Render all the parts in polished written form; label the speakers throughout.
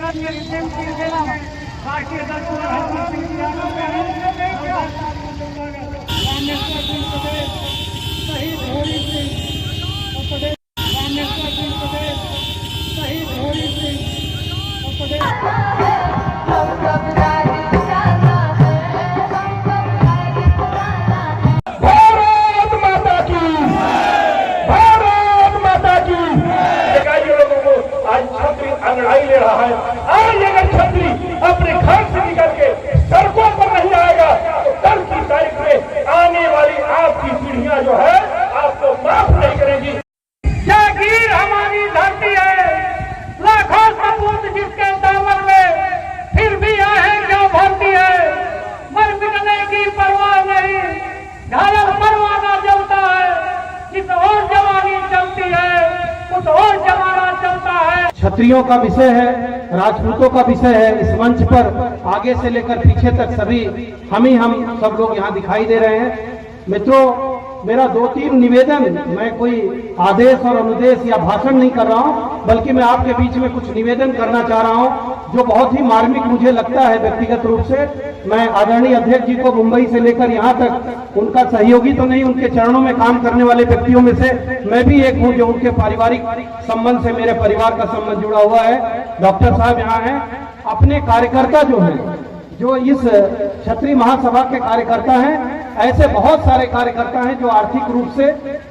Speaker 1: राष्ट्रीय दल शहीद होरी सिंह रामेश्वर सिंह पटेल, शहीद होरी सिंह पटेल।
Speaker 2: भारत माता की, भारत माता की। दिखाइए लोगों को, आज छतरी अंगड़ाई ले रहा है। आज अगर छतरी अपने घर से निकल के सड़कों पर नहीं आएगा तो कल की तारीख में आने वाली आपकी पीढ़ियां जो है आपको माफ नहीं करेंगी।
Speaker 1: जागीर हमारी धरती है, लाखों सपूत जिसके दामन में, फिर भी आहे क्यों भरती है। मर मिटने की परवाह नहीं, झालर परवाना जलता है। जिस और जवानी चलती है कुछ और जमाना चलता है।
Speaker 3: क्षत्रियों का विषय है, राजपूतों का विषय है। इस मंच पर आगे से लेकर पीछे तक सभी हम सब लोग यहाँ दिखाई दे रहे हैं। मित्रों, मेरा 2-3 निवेदन, मैं कोई आदेश और अनुदेश या भाषण नहीं कर रहा हूं, बल्कि मैं आपके बीच में कुछ निवेदन करना चाह रहा हूं जो बहुत ही मार्मिक मुझे लगता है व्यक्तिगत रूप से। मैं आदरणीय अध्यक्ष जी को मुंबई से लेकर यहां तक, उनका सहयोगी तो नहीं, उनके चरणों में काम करने वाले व्यक्तियों में से मैं भी एक हूं जो उनके पारिवारिक संबंध से मेरे परिवार का संबंध जुड़ा हुआ है। डॉक्टर साहब यहाँ हैं। अपने कार्यकर्ता जो हैं, जो इस क्षत्रिय महासभा के कार्यकर्ता हैं, ऐसे बहुत सारे कार्यकर्ता हैं जो आर्थिक रूप से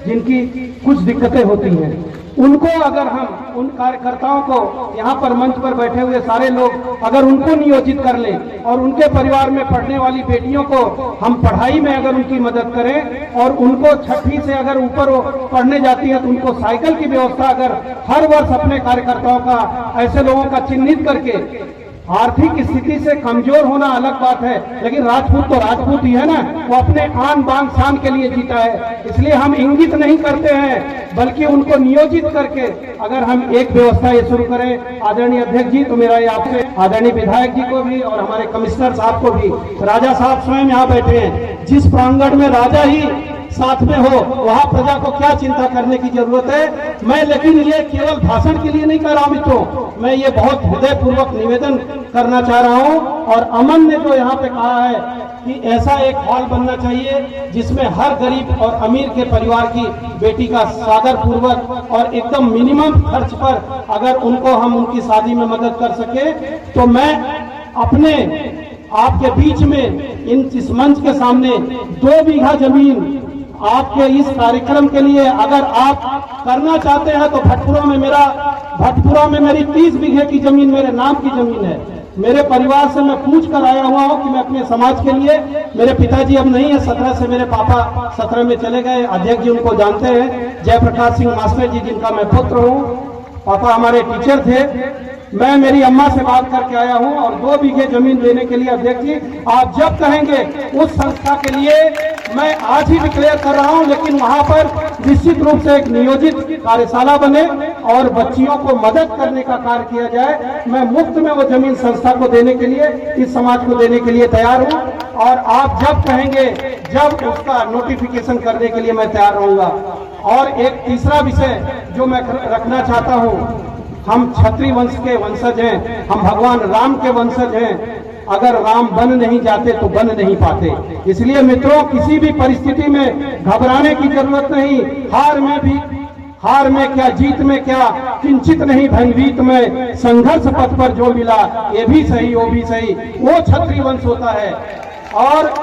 Speaker 3: जिनकी कुछ दिक्कतें होती हैं। उनको अगर हम, उन कार्यकर्ताओं को यहाँ पर मंच पर बैठे हुए सारे लोग अगर उनको नियोजित कर लें और उनके परिवार में पढ़ने वाली बेटियों को हम पढ़ाई में अगर उनकी मदद करें और उनको 6वीं से अगर ऊपर पढ़ने जाती है तो उनको साइकिल की व्यवस्था अगर हर वर्ष अपने कार्यकर्ताओं का, ऐसे लोगों का चिन्हित करके, आर्थिक स्थिति से कमजोर होना अलग बात है, लेकिन राजपूत तो राजपूत ही है ना, वो अपने आन बान शान के लिए जीता है। इसलिए हम इंगित नहीं करते हैं, बल्कि उनको नियोजित करके अगर हम एक व्यवस्था ये शुरू करें। आदरणीय अध्यक्ष जी, तो मेरा ये आपसे, आदरणीय विधायक जी को भी और हमारे कमिश्नर साहब को भी, राजा साहब स्वयं यहाँ बैठे हैं, जिस प्रांगण में राजा ही साथ में हो वहां प्रजा को क्या चिंता करने की जरूरत है। मैं लेकिन ये केवल भाषण के लिए नहीं कर रहा मित्रों, मैं ये बहुत हृदयपूर्वक निवेदन करना चाह रहा हूं। और अमन ने जो यहाँ पे कहा है कि ऐसा एक हॉल बनना चाहिए जिसमें हर गरीब और अमीर के परिवार की बेटी का सादर पूर्वक और एकदम मिनिमम खर्च पर अगर उनको हम उनकी शादी में मदद कर सके, तो मैं अपने आपके बीच में इस मंच के सामने 2 बीघा जमीन आपके इस कार्यक्रम के लिए अगर आप करना चाहते हैं तो भटपुरा में मेरी 30 बीघे की जमीन मेरे नाम की जमीन है। मेरे परिवार से मैं पूछ कर आया हुआ हूं कि मैं अपने समाज के लिए, मेरे पिताजी अब नहीं है, 17 से मेरे पापा 17 में चले गए। अध्यक्ष जी उनको जानते हैं, जयप्रकाश सिंह मास्टर जी, जिनका मैं पुत्र हूं। पापा हमारे टीचर थे। मैं मेरी अम्मा से बात करके आया हूं और 2 बीघे जमीन देने के लिए अध्यक्ष जी आप जब कहेंगे उस संस्था के लिए मैं आज ही डिक्लेयर कर रहा हूं, लेकिन वहां पर निश्चित रूप से एक नियोजित कार्यशाला बने और बच्चियों को मदद करने का कार्य किया जाए। मैं मुफ्त में वो जमीन संस्था को देने के लिए, इस समाज को देने के लिए तैयार हूं और आप जब कहेंगे, जब उसका नोटिफिकेशन करने के लिए मैं तैयार रहूंगा। और एक तीसरा विषय जो मैं रखना चाहता हूं, हम क्षत्रिय वंश के वंशज हैं, हम भगवान राम के वंशज हैं। अगर राम बन नहीं जाते तो बन नहीं पाते। इसलिए मित्रों, किसी भी परिस्थिति में घबराने की जरूरत नहीं। हार में क्या, जीत में क्या, किंचित नहीं भयभीत में, संघर्ष पथ पर जो मिला ये भी सही वो भी सही, वो क्षत्रिय वंश होता है। और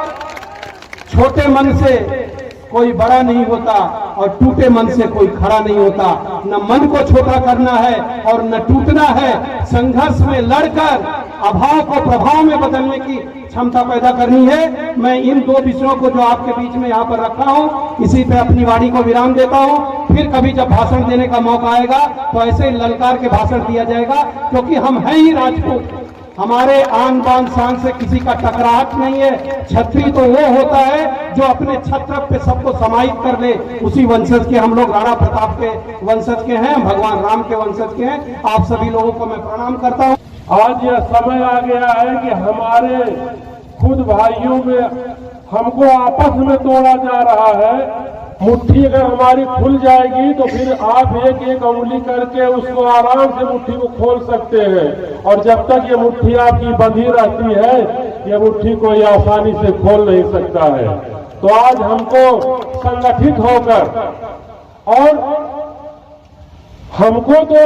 Speaker 3: छोटे मन से कोई बड़ा नहीं होता और टूटे मन से कोई खड़ा नहीं होता। न मन को छोटा करना है और न टूटना है। संघर्ष में लड़कर अभाव को प्रभाव में बदलने की क्षमता पैदा करनी है। मैं इन 2 विषयों को जो आपके बीच में यहाँ पर रखा हूँ, इसी पे अपनी वाणी को विराम देता हूँ। फिर कभी जब भाषण देने का मौका आएगा तो ऐसे ललकार के भाषण दिया जाएगा, क्योंकि हम हैं ही राजपूत। हमारे आन बान शान से किसी का टकराहट नहीं है। क्षत्रिय तो वो होता है जो अपने छत्र पे सबको समाहित कर ले। उसी वंशज के हम लोग, राणा प्रताप के वंशज के हैं, भगवान राम के वंशज के हैं। आप सभी लोगों को मैं प्रणाम करता हूँ।
Speaker 2: आज यह समय आ गया है कि हमारे खुद भाइयों में हमको आपस में तोड़ा जा रहा है।
Speaker 4: मुट्ठी अगर हमारी खुल जाएगी तो फिर आप एक एक उंगली करके उसको आराम से मुट्ठी को खोल सकते हैं, और जब तक ये मुट्ठी आपकी बंधी रहती है, ये मुट्ठी कोई आसानी से खोल नहीं सकता है। तो आज हमको संगठित होकर, और हमको तो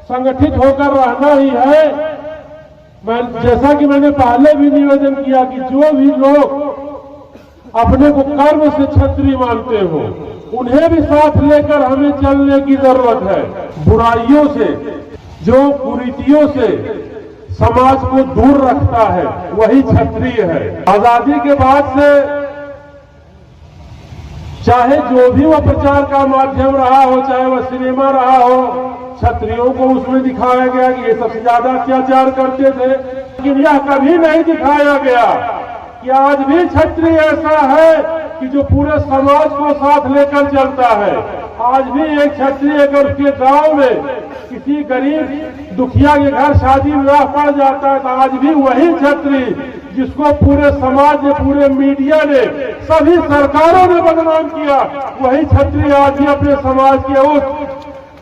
Speaker 4: संगठित होकर रहना ही है। मैं जैसा कि मैंने पहले भी निवेदन किया कि जो भी लोग अपने को कर्म से क्षत्रिय मानते हो, उन्हें भी साथ लेकर हमें चलने की जरूरत है। बुराइयों से, जो कुरीतियों से समाज को दूर रखता है, वही क्षत्रिय है। आजादी के बाद से चाहे जो भी वह प्रचार का माध्यम रहा हो, चाहे वह सिनेमा रहा हो, क्षत्रियों को उसमें दिखाया गया कि ये सबसे ज्यादा अत्याचार करते थे, लेकिन यह कभी नहीं दिखाया गया कि आज भी क्षत्रिय ऐसा है कि जो पूरे समाज को साथ लेकर चलता है। आज भी एक क्षत्रिय अगर उसके गांव में किसी गरीब दुखिया के घर शादी विवाह पड़ जाता है, तो आज भी वही क्षत्रिय जिसको पूरे समाज ने, पूरे मीडिया ने, सभी सरकारों ने बदनाम किया, वही क्षत्रिय आज भी अपने समाज के उस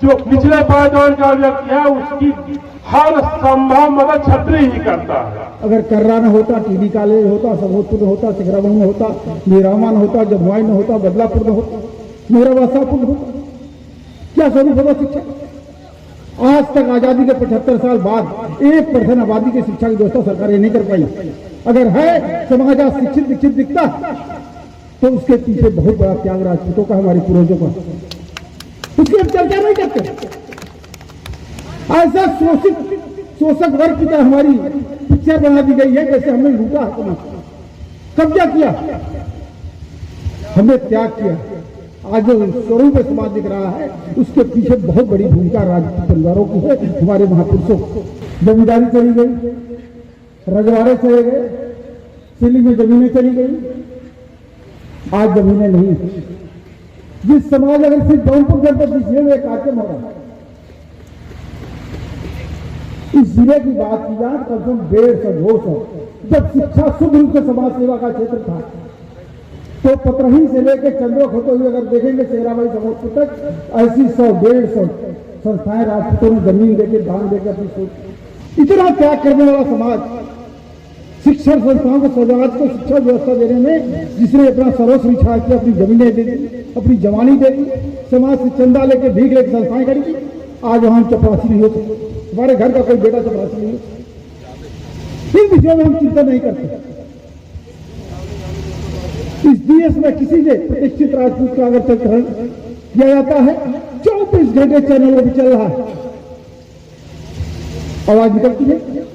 Speaker 4: जो पिछले पायदान का व्यक्ति है, उसकी हर संभव मदद क्षत्रिय ही करता है।
Speaker 5: अगर कर्रा में होता, टीडी कॉलेज होता, सबोधपुर में होता, सिकराबाद में होता, निरामा में होता, जमुई में होता, बदलापुर में होता, मेरावासापुर में होता, क्या स्वरूप होगा शिक्षा? आज तक आजादी के 75 साल बाद 1% आबादी की शिक्षा की व्यवस्था सरकारें नहीं कर पाई। अगर है समाज आज शिक्षित दीक्षित दिखता, तो उसके पीछे बहुत बड़ा त्याग राजपूतों का, हमारे पूर्वजों का, उसकी हम चर्चा नहीं करते। ऐसा शोषक वर्ग की तरह हमारी पिक्चर बना दी गई है, जैसे हमने लूटा है, कब्जा किया, हमने त्याग किया। आज जो स्वरूप समाज दिख रहा है, उसके पीछे बहुत बड़ी भूमिका राजपूत परिवारों की है, हमारे महापुरुषों। जमींदारी चली गई, रजवाड़े चले गए, सीलिंग में जमीनें चली गई, आज जमीनें नहीं। जिस समाज अगर सिर्फ जौनपुर जनपद जिले में कार्यक्रम हो रहा है, इस जिले की बात की जाए कम से कम 150-200, जब शिक्षा शुद्ध रूप से समाज सेवा का क्षेत्र था, तो पत्रही से लेकर चंद्रोख होते हुए अगर देखेंगे शेराबाई समोदपुर तक, ऐसी 100-150 संस्थाएं राजपूतों ने जमीन देकर, दान देकर अपनी सोच, इतना त्याग करने वाला समाज, शिक्षण संस्थाओं को, समाज को शिक्षा व्यवस्था देने में जिसने अपना सर्वस्व निछावर किया, अपनी जमीनें दे दी, अपनी जवानी दे दी, समाज से चंदा लेके, भीख लेके संस्थाएं करी थी। आज वहां चपरासी नहीं होते, हमारे घर का कोई बेटा चपरासी नहीं होता। इन विषयों में हम चिंता नहीं करते। इस देश में किसी से प्रतिष्ठित राजपूत का अगर चरित्र किया जाता है, 24 घंटे चैनलों पर चल रहा है, आवाज निकलती है।